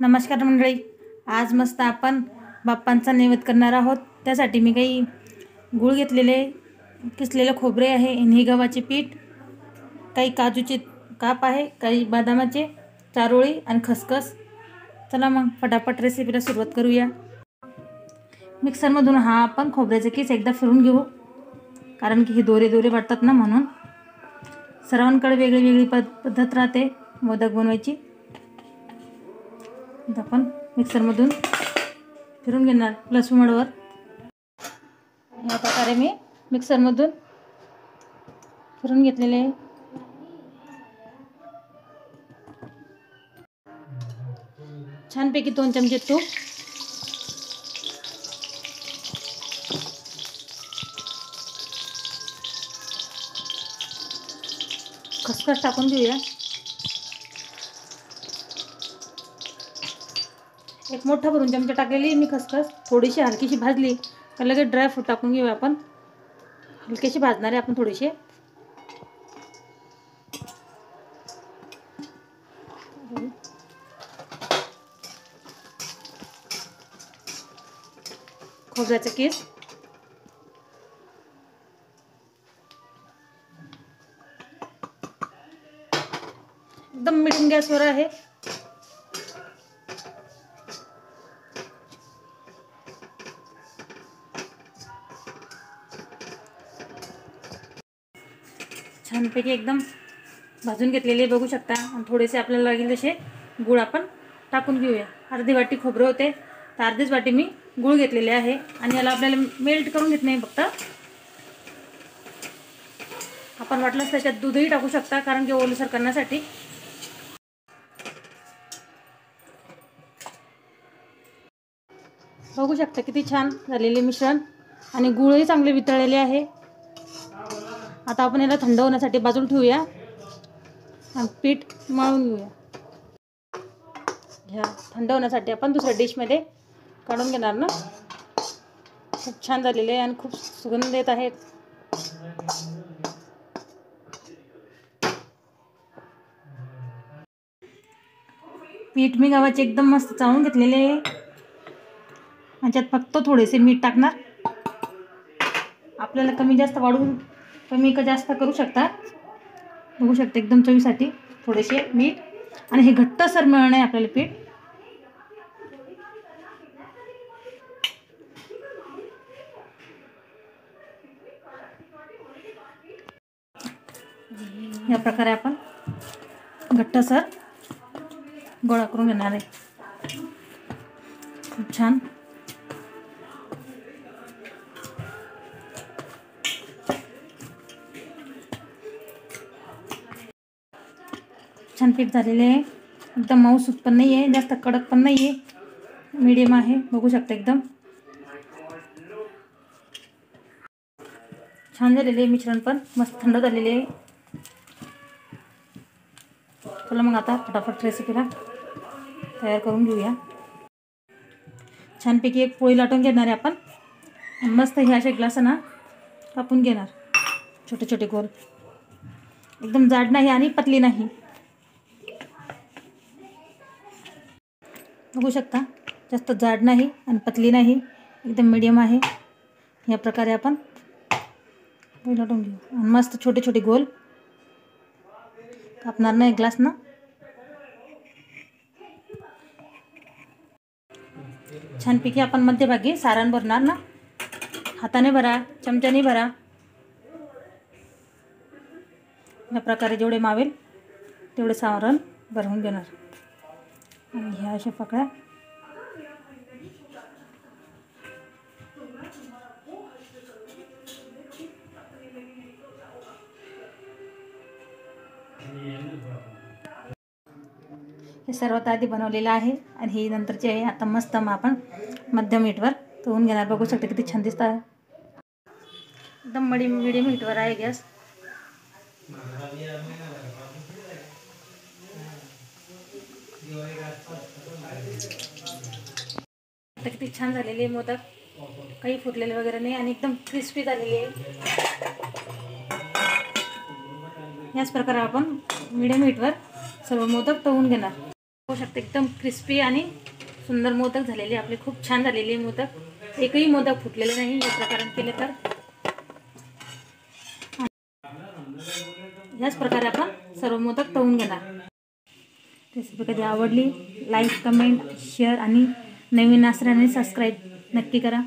नमस्कार मंडळी, आज मस्त आपण बाप्पांचा नैवेद्य करणार आहोत। त्यासाठी मी काही गूळ घेतलेले, किसलेले खोबरे आहे, आणि गव्हाचे पीठ, काही काजूचे काप आहे, काही बदामाचे, चारोळी आणि खसखस। चला मग फटाफट रेसिपीला सुरुवात करूया। मिक्सरमधून हा आपण खोबऱ्याचे किस एकदा फिरून घेऊ, कारण की हे दोरे दोरे वाटतात ना, म्हणून। सर्वांकडे वेगळी वेगळी पद्धत राहते मोदक बनवायची। आपण मिक्सरमधून फिरून घेणार प्लस मोडवर। या प्रकारे मी मिक्सरमधून फिरून घेतलेले आहे। छानपैकी 2 चमचे तूप, खसखस टाकून घेऊया। एक मोठा भरून चमचा टाकलेली मी खसखस, थोडीशी हलकीशी भाजली का लगेच ड्रायफ्रूट टाकून घेऊया आपण। हलकीशी भाजणार आहे आपण थोडीशी। खोबऱ्याचा किस, एकदम मीडियम गॅसवर आहे। छानपैकी एकदम भाजून घेतलेले बघू शकता। आणि थोडेसे आपल्याला लागेल तसे गूळ आपण टाकून घेऊया। अर्धी वाटी खोबरं होते तर अर्धीच वाटी मी गूळ घेतलेले आहे। आणि याला आपल्याला मेल्ट करून घेत नाही, फक्त आपण वाटल्यास त्याच्यात दूधही टाकू शकता, कारण की ओलसर करण्यासाठी। बघू शकता किती छान झालेले मिश्रण, आणि गूळही चांगले वितळलेले आहे। आता आपण याला थंड होण्यासाठी बाजूला ठेवूया आणि पीठ मळून घेऊया। ह्या थंड होण्यासाठी आपण दुसऱ्या डिशमध्ये काढून घेणार ना। खूप छान झालेले आहे आणि खूप सुगंध येत आहे। पीठ मी गव्हाचे एकदम मस्त चाळून घेतलेले आहे। याच्यात फक्त थोडेसे मीठ टाकणार। आपल्याला कमी जास्त वाढवून कमी का जास्त करू शकता। बघू शकता एकदम चवीसाठी थोडेसे मीठ, आणि हे घट्टसर मिळणे आपल्याला पीठ। या प्रकारे आपण घट्टसर गोळा करून घेणार आहे। खूप छान छान पीठ झालेले आहे। एकदम मऊसूत पण नाही आहे, जास्त कडक पण नाही आहे, मीडियम आहे। बघू शकता एकदम छान झालेले आहे। मिश्रण पण मस्त थंड झालेले आहे। चला मग आता फटाफट रेसिपीला तयार करून घेऊया। छानपैकी एक पोळी लाटून घेणार आहे आपण। मस्त हे असे ग्लासाना कापून घेणार, छोटे छोटे गोल, एकदम जाड नाही आणि पतली नाही। बघू शकता जास्त जाड नाही आणि पतली नाही, एकदम मीडियम आहे। या प्रकारे आपण लाटून घेऊ आणि मस्त छोटे छोटे गोल कापणार ना, एक ग्लास ना। छानपैकी आपण मध्यभागी सारण भरणार ना, हाताने भरा, चमच्याने भरा। या प्रकारे जेवढे मावेल तेवढे सारण भरवून घेणार। आणि ह्या अशा पकड्या हे सर्वात आधी बनवलेलं आहे, आणि ही नंतरची आहे। आता मस्त मग आपण मध्यम हीटवर तळून घेणार। बघू शकता किती छान दिसत आहे। एकदम मीडियम हीटवर आहे गॅस। आता किती छान झालेले मोदक, काही फुटलेले वगैरे नाही, आणि एकदम क्रिस्पी झालेले आहे। याच प्रकारे आपण मीडियम हीटवर सर्व मोदक तळून घेणार। शकता एकदम क्रिस्पी आणि सुंदर मोदक झालेले आपले, खूप छान झालेले मोदक, एकही मोदक फुटलेले नाही या प्रकारे केले तर। याच प्रकारे आपण सर्व मोदक तळून घेणार। रेसिपी कधी आवडली लाईक, कमेंट, शेअर आणि नवीन असल्याने सबस्क्राईब नक्की करा।